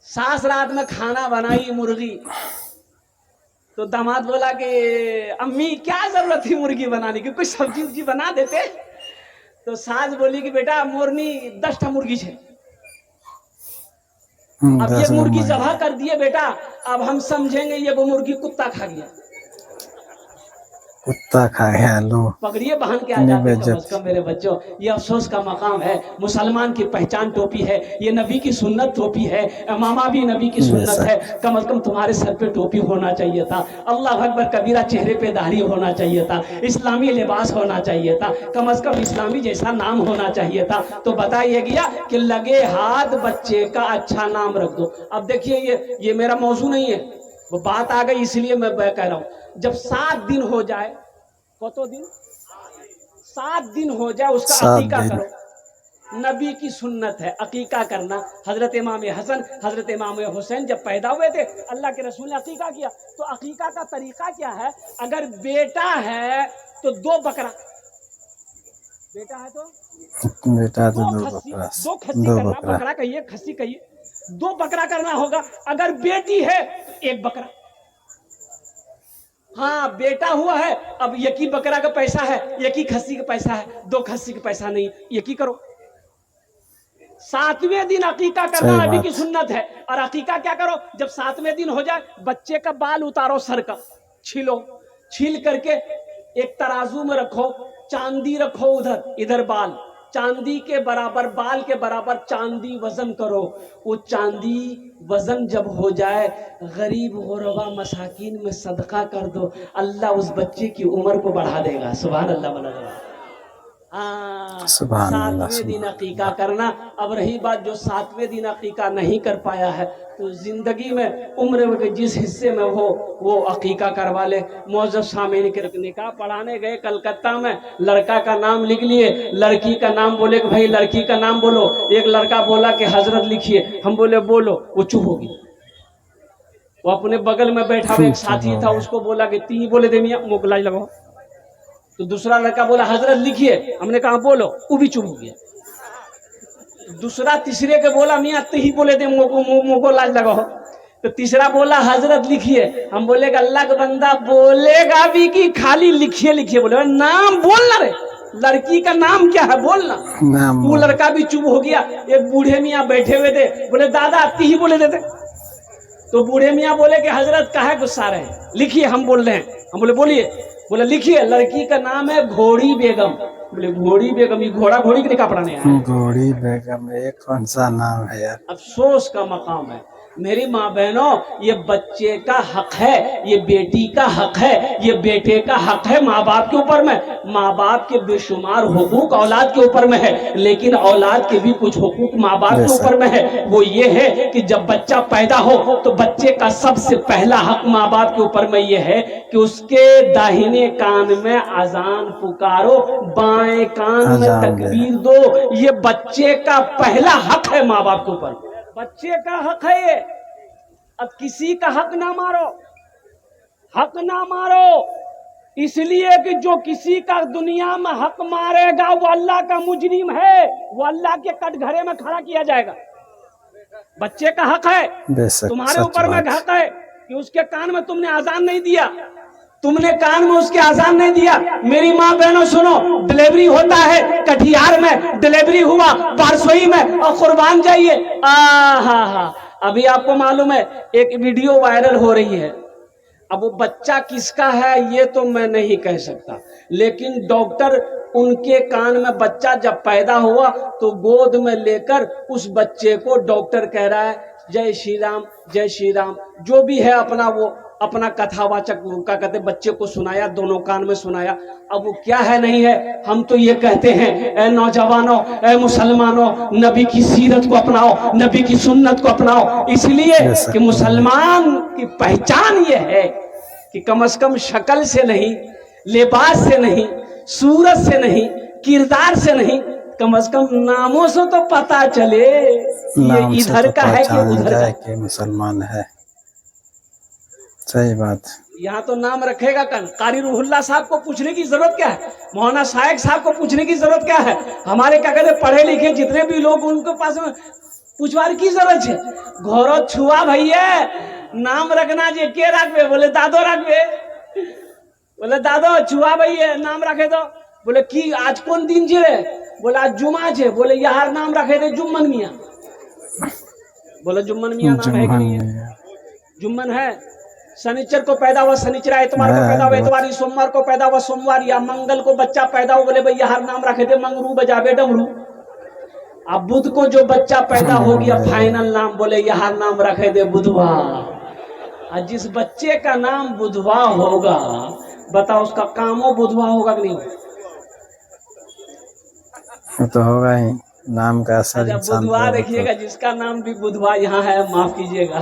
सास रात में खाना बनाई मुर्गी, तो दामाद बोला कि अम्मी क्या जरूरत थी मुर्गी बनाने की, कुछ सब्जी उब्जी बना देते। तो सास बोली कि बेटा मोरनी 10 मुर्गी है, अब ये 10 मुर्गी मुर्गी जबा कर दिए बेटा, अब हम समझेंगे ये वो मुर्गी कुत्ता खा गया। कुत्ता खा गया, लो पगड़िए बहन के आ इतनी जाते कम बेइज्जत। से कम मेरे बच्चों। ये अफसोस का मकाम है, मुसलमान की पहचान टोपी है, ये नबी की सुन्नत टोपी है, इमामा भी नबी की सुन्नत है। कम से कम तुम्हारे सर पे टोपी होना चाहिए था, अल्लाह अकबर कबीरा, चेहरे पे दाढ़ी होना चाहिए था, इस्लामी लिबास होना चाहिए था, कम से कम इस्लामी जैसा नाम होना चाहिए था। तो बताइए गया कि लगे हाथ बच्चे का अच्छा नाम रख दो। अब देखिए ये मेरा मौजू नहीं है, वो बात आ गई इसलिए मैं कह रहा हूं। जब 7 दिन हो जाए, कतो दिन, 7 दिन हो जाए उसका 7 अकीका दिन। करो। नबी की सुन्नत है अकीका करना। हजरत इमाम हसन, हजरत इमाम हुसैन जब पैदा हुए थे, अल्लाह के रसूल ने अकीका किया। तो अकीका का तरीका क्या है? अगर बेटा है तो 2 बकरा, बेटा है तो बेटा तो 2 2 खस्सी, बकरा, 2 खस्सी 2 करना, बकरा। बकरा कहिए खस्सी कहिए, 2 बकरा करना होगा। अगर बेटी है तो 1 बकरा। हाँ बेटा हुआ है, अब एक ही बकरा का पैसा है, एक ही खस्सी का पैसा है, 2 खस्सी का पैसा नहीं, एक ही करो। 7वें दिन अकीका करना सही नबी की बात। सुन्नत है। और अकीका क्या करो, जब 7वें दिन हो जाए, बच्चे का बाल उतारो, सर का छीलो, छील करके एक तराजू में रखो, चांदी रखो उधर, इधर बाल, चांदी के बराबर, बाल के बराबर चांदी वजन करो। वो चांदी वजन जब हो जाए, गरीब गुरबा मसाकिन में सदका कर दो, अल्लाह उस बच्चे की उम्र को बढ़ा देगा। सुभान अल्लाह वाला। हाँ, सुभान अल्लाह, 7वें दिन सुभान अकीका अल्लाह। करना। अब रही बात जो 7वें दिन अकीका नहीं कर पाया है, तो जिंदगी में उम्र के जिस हिस्से में हो वो अकीका करवा ले। मौजूद सामीन के निकाह पढ़ाने गए कलकत्ता में, लड़का का नाम लिख लिए, लड़की का नाम बोले कि भाई लड़की का नाम बोलो। एक लड़का बोला कि हजरत लिखिए, हम बोले बोलो, वो चुप हो गई। वो अपने बगल में बैठा हुआ एक साथी था, उसको बोला कि ती बोले दे मियां, मोकलाई लगाओ। तो दूसरा लड़का बोला हजरत लिखिए, हमने कहा बोलो, वो भी चुप हो गया। दूसरा तीसरे के बोला मियां ही बोले दे, मोको लाज लगाओ। तो तीसरा बोला हजरत लिखिए, हम बोले अल्लाह का बंदा बोलेगा भी कि खाली लिखिए लिखिए, बोले नाम बोलना रे, लड़की का नाम क्या है बोलना। नाम वो लड़का भी चुप हो गया। एक बूढ़े मियाँ बैठे हुए थे, बोले दादा ही बोले देते। तो बूढ़े मियाँ बोले कि हजरत काहे गुस्सा रहे, लिखिए हम बोल रहे हैं। हम बोले बोलिए, बोले लिखिए, लड़की का नाम है घोड़ी बेगम। बोले घोड़ी बेगम, ये घोड़ा घोड़ी के निकाह पढ़ाने आया है। घोड़ी बेगम, ये कौन सा नाम है यार? अफसोस का मकाम है। मेरी माँ बहनों, ये बच्चे का हक है, ये बेटी का हक है, ये बेटे का हक है माँ बाप के ऊपर में। माँ बाप के बेशुमार हुकूक औलाद के ऊपर में है, लेकिन औलाद के भी कुछ हुकूक माँ बाप के ऊपर में है। वो ये है कि जब बच्चा पैदा हो तो बच्चे का सबसे पहला हक माँ बाप के ऊपर में ये है कि उसके दाहिने कान में अजान पुकारो, बाएं कान में तकबीर दो। ये बच्चे का पहला हक है माँ बाप के ऊपर, बच्चे का हक है ये। अब किसी का हक ना मारो, हक ना मारो, इसलिए कि जो किसी का दुनिया में हक मारेगा वो अल्लाह का मुजरिम है, वो अल्लाह के कटघरे में खड़ा किया जाएगा। बच्चे का हक है, तुम्हारे ऊपर में हक है कि उसके कान में तुमने आजान नहीं दिया, तुमने कान में उसके आजान नहीं दिया। मेरी माँ बहनों सुनो, डिलीवरी होता है कटिहार में, डिलीवरी हुआ बारसोई में, और कुर्बान जाइए। हा, अभी आपको मालूम है एक वीडियो वायरल हो रही है। अब वो बच्चा किसका है ये तो मैं नहीं कह सकता, लेकिन डॉक्टर उनके कान में, बच्चा जब पैदा हुआ तो गोद में लेकर उस बच्चे को डॉक्टर कह रहा है जय श्री राम, जय श्री राम, जो भी है अपना वो अपना कथावाचक का कहते बच्चे को सुनाया, दोनों कान में सुनाया। अब वो क्या है नहीं है, हम तो ये कहते हैं ए नौजवानों, ए मुसलमानों, नबी की सीरत को अपनाओ, नबी की सुन्नत को अपनाओ। इसलिए कि मुसलमान की पहचान ये है कि कम से कम शक्ल से नहीं, लिबास से नहीं, सूरत से नहीं, किरदार से नहीं, कम से कम नामों से तो पता चले ये इधर का है कि उधर का है, मुसलमान है। सही बात। यहाँ तो नाम रखेगा कन। कारी रूहुल्लाह साहब को पूछने की जरूरत क्या है, मौलाना शाइख साहब को पूछने की जरूरत क्या है। हमारे क्या कहते पढ़े लिखे जितने भी लोग उनके पास में पूछवार की जरूरत है घोरो छुआ भैया नाम रखना जे के रखबे बोले दादो रखबे बोले दादो छुआ भैया नाम रखे दो बोले की आज कौन दिन छे रे बोले आज जुमा छे बोले यार नाम रखे दे जुम्मन मियां बोले जुम्मन मियां नाम है कि नहीं है जुम्मन है शनिचर को पैदा हुआ शनिचर एतवार को पैदा हुआ एतवार सोमवार को पैदा हुआ सोमवार या मंगल को बच्चा पैदा हुआ बोले भैया हर नाम रखे थे मंगरू बजावे डमरू अब बुध को जो बच्चा पैदा हो गया फाइनल नाम बोले यहाँ नाम रखे थे बुधवा और जिस बच्चे का नाम बुधवा होगा बताओ उसका कामो बुधवा होगा कि नहीं वो तो होगा ही नाम का असर अच्छा इंसान बुधवा पर देखिएगा जिसका नाम भी बुधवा यहाँ है माफ कीजिएगा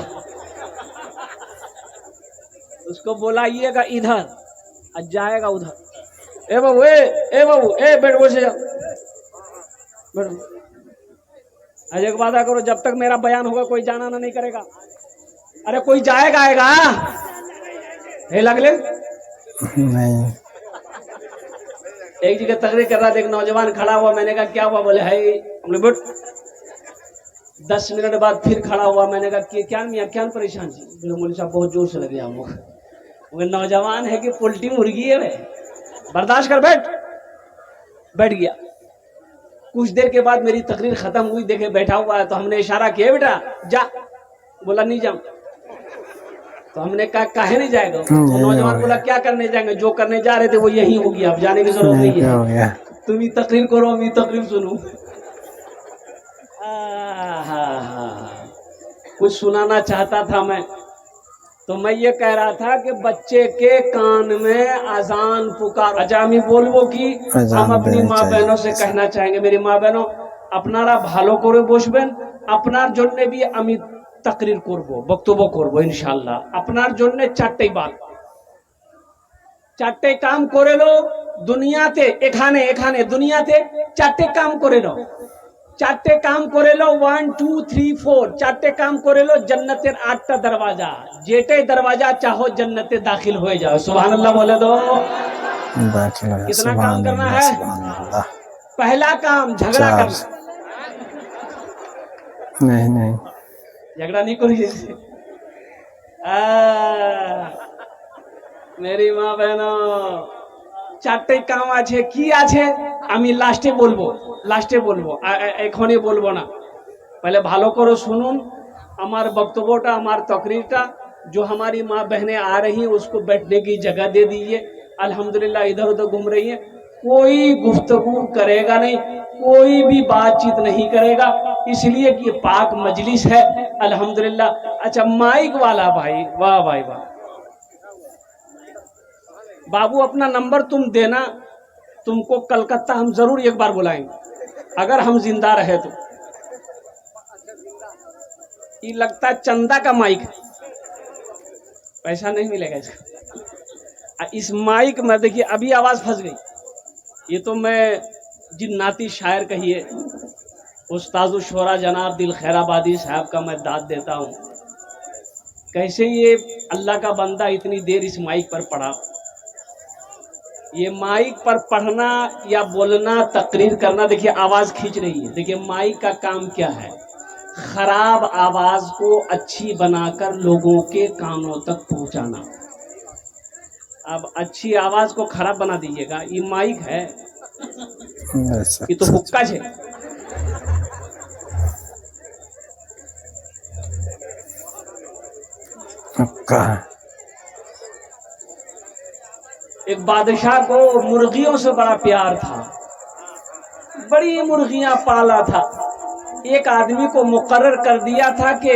उसको बुलाइएगा इधर और जाएगा उधर ए बाबू ए बैठ बोल से जाओ बैठो आज एक वादा करो जब तक मेरा बयान होगा कोई जाना ना नहीं करेगा अरे कोई जाएगा आएगा हे लगले नहीं एक जगह तकरीर कर रहा था एक नौजवान खड़ा हुआ मैंने कहा क्या हुआ बोले है हमने बैठ 10 मिनट बाद फिर खड़ा हुआ मैंने कहा कि क्या मियाँ क्या परेशान थी मौलवी साहब बहुत जोर से लगे हम वो नौजवान है कि पोल्ट्री मुर्गी है वे बर्दाश्त कर बैठ गया कुछ देर के बाद मेरी तकरीर खत्म हुई देखे बैठा हुआ है तो हमने इशारा किया बेटा जा बोला नहीं जाऊं तो हमने कहा काहे नहीं जाएगा तो नौजवान बोला क्या करने जाएंगे जो करने जा रहे थे वो यही हो गया अब जाने की जरूरत नहीं क्या हो है गया तुम ही तकरीर करो मैं तकरीर सुनूं कुछ सुनाना चाहता था मैं तो मैं ये कह रहा था कि बच्चे के कान में अजान पुकार अजामी बोलबो कि हम अपनी माँ बहनों से कहना चाहेंगे मेरी माँ बहनों अपनारा ভালো করে বসবেন আপনার জন্য भी আমি তাকরীর করব বক্তব্য করব ইনশাআল্লাহ আপনার জন্য চারটি বাত চারটি কাম করে লো দুনিয়াতে এখানে দুনিয়াতে চারটি কাম করে লো চারটে কাম করে লো 1 2 3 4 চারটে কাম করে লো জান্নাতের 8টা দরওয়াজা যেটাই দরওয়াজা চাहो जन्नते दाखिल हो जाओ सुभान अल्लाह बोले दो कितना काम करना है पहला काम झगड़ा करना नहीं झगड़ा नहीं करिए मेरी माँ बहनों চারটে কাম আছে কি আছে আমি লাস্টে বলবো এখনই বলবো না पहले ভালো করে শুনুন আমার বক্তব্যটা আমার তকরীরটা जो हमारी माँ बहनें आ रही हैं उसको बैठने की जगह दे दीजिए अल्हम्दुलिल्लाह इधर उधर घूम रही हैं कोई गुफ्तगू करेगा नहीं कोई भी बातचीत नहीं करेगा इसलिए कि ये पाक मजलिस है अल्हम्दुलिल्लाह अच्छा माइक वाला भाई वाह भाई वाह बाबू अपना नंबर तुम देना तुमको कलकत्ता हम जरूर एक बार बुलाएंगे अगर हम जिंदा रहे तो ये लगता चंदा का माइक पैसा नहीं मिलेगा इसका इस माइक में देखिए अभी आवाज फंस गई ये तो मैं जिन्नाती शायर कहिए उस्तादुल शोरा जनाब दिल खैराबादी साहब का मैं दाद देता हूँ कैसे ये अल्लाह का बंदा इतनी देर इस माइक पर पढ़ा ये माइक पर पढ़ना या बोलना तकरीर करना देखिए आवाज खींच रही है देखिए माइक का काम क्या है खराब आवाज को अच्छी बनाकर लोगों के कानों तक पहुंचाना अब अच्छी आवाज को खराब बना दीजिएगा ये माइक है ये तो हुक्का है एक बादशाह को मुर्गियों से बड़ा प्यार था बड़ी मुर्गियां पाला था एक आदमी को मुकर्रर कर दिया था कि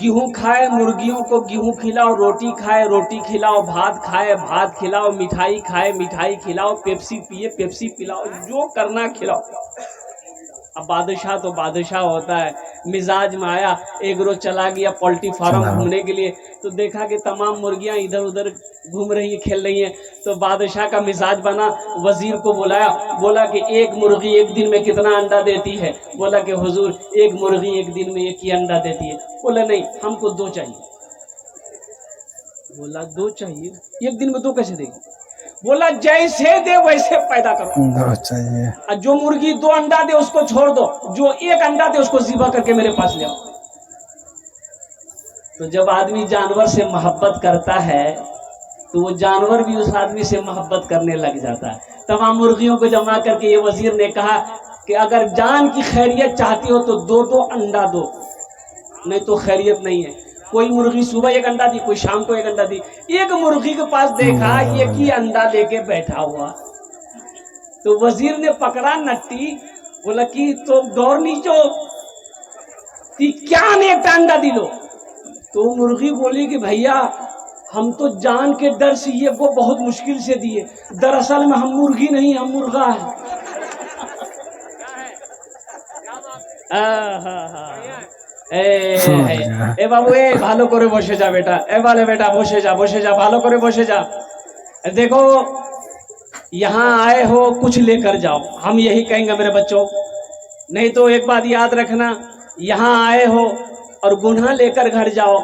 गेहूं खाए मुर्गियों को गेहूं खिलाओ रोटी खाए रोटी खिलाओ भात खाए भात खिलाओ मिठाई खाए मिठाई खिलाओ पेप्सी पिए पेप्सी पिलाओ जो करना खिलाओ अब बादशाह तो बादशाह होता है मिजाज में आया एक रोज चला गया पोल्ट्री फार्म घूमने के लिए तो देखा कि तमाम मुर्गियां इधर उधर घूम रही हैं खेल रही हैं तो बादशाह का मिजाज बना वजीर को बुलाया बोला कि एक मुर्गी एक दिन में कितना अंडा देती है बोला कि हुजूर एक मुर्गी एक दिन में एक ही अंडा देती है बोला नहीं हमको 2 चाहिए बोला 2 चाहिए एक दिन में 2 कैसे देगी बोला जैसे दे वैसे पैदा करो। दो चाहिए। और जो मुर्गी 2 अंडा दे उसको छोड़ दो, जो 1 अंडा दे उसको ज़िबा करके मेरे पास ले आओ। तो जब आदमी जानवर से मोहब्बत करता है तो वो जानवर भी उस आदमी से मोहब्बत करने लग जाता है। तमाम मुर्गियों को जमा करके ये वजीर ने कहा कि अगर जान की खैरियत चाहती हो तो 2 अंडा दो, नहीं तो खैरियत नहीं है। कोई मुर्गी सुबह 1 अंडा दी, कोई शाम को 1 अंडा दी। एक मुर्गी के पास देखा एक ही अंडा लेके बैठा हुआ, तो वजीर ने पकड़ा नट्टी, बोला कि तो दौड़ नीचो ती क्या ने एक अंडा दिलो। तो मुर्गी बोली कि भैया हम तो जान के डर से ये वो बहुत मुश्किल से दिए, दरअसल में हम मुर्गी नहीं हम मुर्गा है। এ বাবু এ ভালো করে বসে যা বেটা, এবারে বেটা বসে যা ভালো করে বসে जा। देखो यहाँ आए हो कुछ लेकर जाओ, हम यही कहेंगे मेरे बच्चों। नहीं तो एक बात याद रखना, यहाँ आए हो और गुनाह लेकर घर जाओ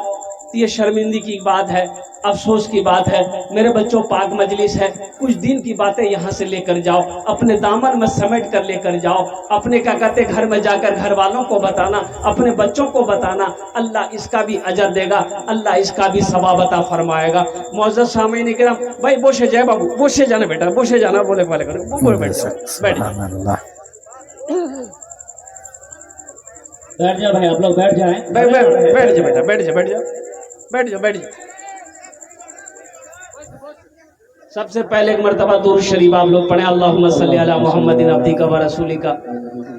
तो ये शर्मिंदगी की बात है, अफसोस की बात है। मेरे बच्चों पाक मजलिस है, कुछ दिन की बातें यहाँ से लेकर जाओ, अपने दामन में समेट कर लेकर जाओ। अपने क्या कहते घर में जाकर घर वालों को बताना, अपने बच्चों को बताना, अल्लाह इसका भी अजर देगा, अल्लाह इसका भी सवाब अता फरमाएगा। मौजूद सामईन किराम, भाई बोशे जाए बाबू, बोशे जाना बेटा, बोशे जाना, बोले वाले करो, बैठ जाओ, बैठ जाओ, बैठ जाओ भाई, आप लोग बैठ जाएं। बैठ जाओ बेटा, बैठ जाओ। सबसे पहले एक मर्तबा दुरूद शरीफ आप लोग पढ़ें, अल्लाहुम्मा सल्ली अला मुहम्मदिन अब्दिका व रसूलिका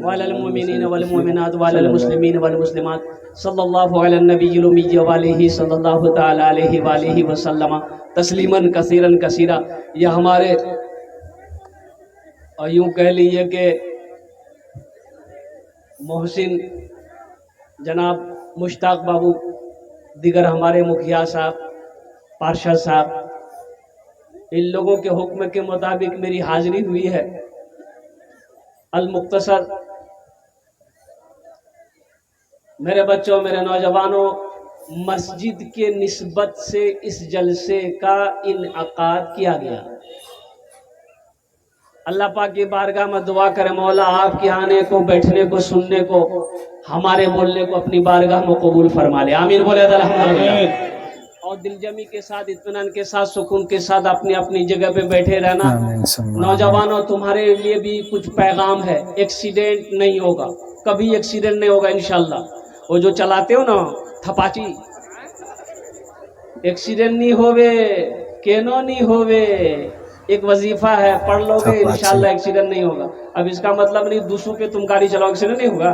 व अलल मुमिनीन वल मुमिनात व अलल मुस्लिमीन वल मुस्लिमात सल्लल्लाहु अला नबिय्यिल उम्मी व आलिहि सल्लल्लाहु तआला अलैहि व आलिहि व सल्लम तस्लीमन कसीरन कसीरा। यह हमारे और यूं कह लीजिए कि मोहसिन जनाब मुश्ताक बाबू, दिगर हमारे मुखिया साहब, पार्षद साहब, इन लोगों के हुक्म के मुताबिक मेरी हाजिरी हुई है। अल मुख्तसर मेरे बच्चों, मेरे नौजवानों, मस्जिद के निस्बत से इस जलसे का इनअकाद किया गया। अल्लाह पाक की बारगाह में दुआ करें, मौला आपके आने को, बैठने को, सुनने को, हमारे बोलने को अपनी बारगाह में कबूल फरमा ले। आमीन बोले अल्हम्दुलिल्लाह। और दिलजमी के साथ, इत्मीनान के साथ, सुकून के साथ अपनी अपनी जगह पे बैठे रहना। नौजवानों, तुम्हारे लिए भी कुछ पैगाम है। एक्सीडेंट नहीं होगा, कभी एक्सीडेंट नहीं होगा इंशाल्लाह। वो जो चलाते हो ना थपाची, एक्सीडेंट नहीं होवे, केनो नहीं होवे। एक वजीफा है, पढ़ लोगे इंशाल्लाह एक्सीडेंट नहीं होगा। अब इसका मतलब नहीं दूसरों पे तुम गाड़ी चलाओ एक्सीडेंट नहीं होगा।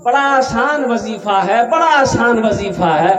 बड़ा आसान वजीफा है, बड़ा आसान वजीफा है।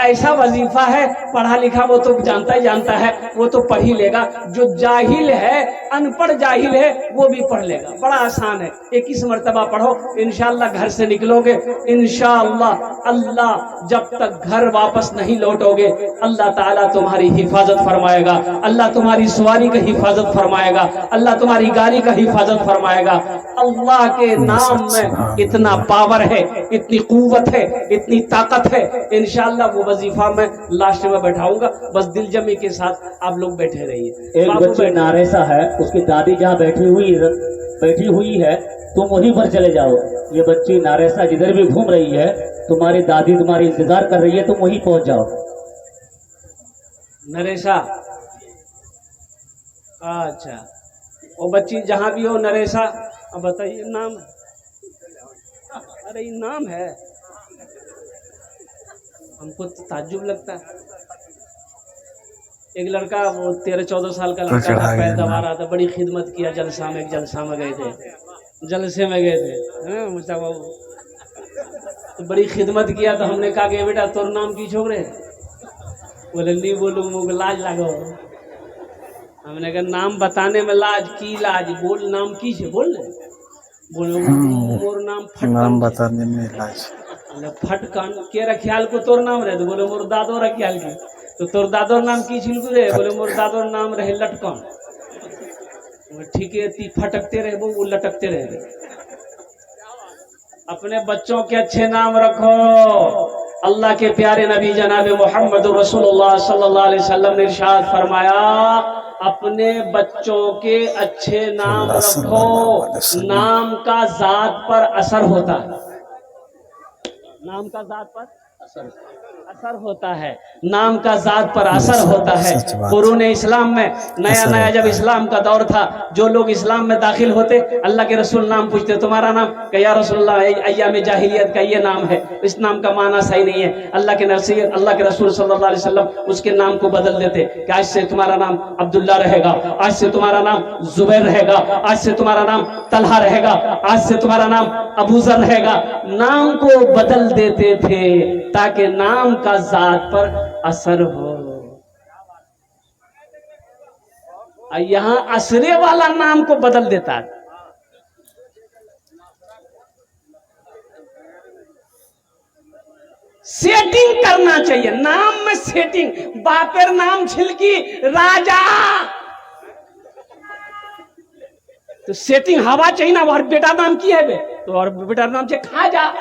ऐसा वजीफा है, पढ़ा लिखा वो तो जानता ही जानता है, वो तो पढ़ ही लेगा। जो जाहिल है, अनपढ़ जाहिल है, वो भी पढ़ लेगा। बड़ा आसान है, 21 मरतबा पढ़ो, इंशाअल्लाह घर से निकलोगे, इंशाअल्लाह अल्लाह जब तक घर वापस नहीं लौटोगे, अल्लाह ताला तुम्हारी हिफाजत फरमाएगा, अल्लाह तुम्हारी सवारी का हिफाजत फरमाएगा, अल्लाह तुम्हारी गाड़ी का हिफाजत फरमाएगा। अल्लाह के नाम में इतना पावर है, इतनी कुव्वत है, इतनी ताकत है। इंशाअल्लाह वो वजीफा मैं लास्ट में बैठाऊंगा, बस दिल जमी के साथ आप लोग बैठे रहिए। एक बच्ची नारेसा है, उसकी दादी जहाँ बैठी हुई है, तुम वहीं पर चले जाओ। ये बच्ची नारेसा जिधर भी घूम रही है, तुम्हारी दादी तुम्हारी इंतजार कर रही है, तुम वहीं पहुंच जाओ। नरेशा, अच्छा, वो बच्ची जहाँ भी हो नरेशा, अब बताइए नाम। अरे ये नाम है, हमको तो ताज्जुब लगता है। एक लड़का, वो 13-14 साल का लड़का था, पैर दबा रहा था, बड़ी खिदमत किया। जलसा में गए थे, जलसे में गए थे मुश्ताक बाबू, तो बड़ी खिदमत किया। तो हमने कहा कि बेटा तोर नाम की छोकरे? बोले नहीं बोलूँ, मुझे लाज लागो। हमने कहा नाम बताने में लाज की लाज, बोल नाम की छे, बोल ने। बोले मोर नाम फटकन, नाम बताने में लाज। फटकन के रख्याल को तोर नाम रहे? तो बोले मोर दादो रख्याल की। तो तोर दादोर नाम की छिलकू रे? बोले मोर दादोर नाम रहे लटकन। ठीक है, ती फटकते रहे, वो लटकते रहे। अपने बच्चों के अच्छे नाम रखो, اللہ کے پیارے نبی جناب محمد رسول اللہ صلی اللہ علیہ وسلم نے ارشاد فرمایا اپنے بچوں کے اچھے نام رکھو، نام کا ذات پر اثر ہوتا ہے، نام کا ذات پر اثر ہوتا ہے، نام کا ذات پر اثر ہوتا ہے۔ قرون اسلام میں نیا جب اسلام کا دور تھا، جو لوگ اسلام میں داخل ہوتے اللہ کے رسول نام پوچھتے تمہارا نام، کہ یا رسول اللہ ایام جاہلیت کا یہ نام ہے، اس نام کا معنی صحیح نہیں ہے۔ اللہ کے رسول صلی اللہ علیہ وسلم اس کے نام کو بدل دیتے کہ آج سے تمہارا نام عبداللہ رہے گا، آج سے تمہارا نام زبیر رہے گا، آج سے تمہارا نام طلحہ رہے گا، آج سے تمہارا نام ابو ذر رہے گا۔ نام کو بدل دیتے تھے تاکہ نام کا ذات پر اثر ہو۔ یہاں اثرے والا نام کو بدل دیتا ہے۔ سیٹنگ کرنا چاہیے نام میں، سیٹنگ۔ باپر نام چھلکی راجا، تو سیٹنگ ہوا چاہیے نا، اور بیٹا نام کی ہے بے تو اور بیٹا نام سے کھا جا،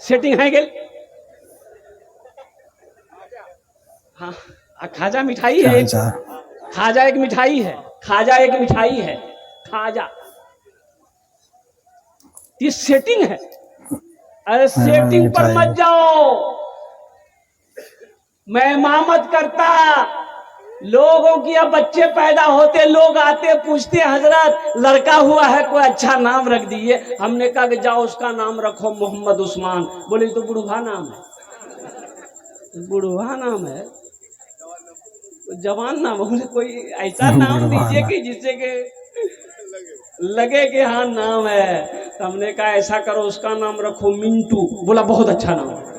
سیٹنگ ہے گل۔ ہاں کھاجا مٹھائی ہے، کھاجا ایک مٹھائی ہے، کھاجا ایک مٹھائی ہے، کھاجا یہ سیٹنگ ہے۔ ارے سیٹنگ پر مت جاؤ، میں امامت کرتا، لوگوں کی اب بچے پیدا ہوتے، لوگ آتے پوچھتے حضرت لڑکا ہوا ہے کوئی اچھا نام رکھ دیجیے۔ ہم نے کہا کہ جاؤ اس کا نام رکھو محمد عثمان۔ بولے تو بڑھوا نام ہے، بڑھوا نام ہے، جوان نام، بولے کوئی ایسا نام دیجیے کہ جس سے کہ لگے کہ ہاں نام ہے۔ ہم نے کہا ایسا کرو اس کا نام رکھو منٹو۔ بولا بہت اچھا نام ہے۔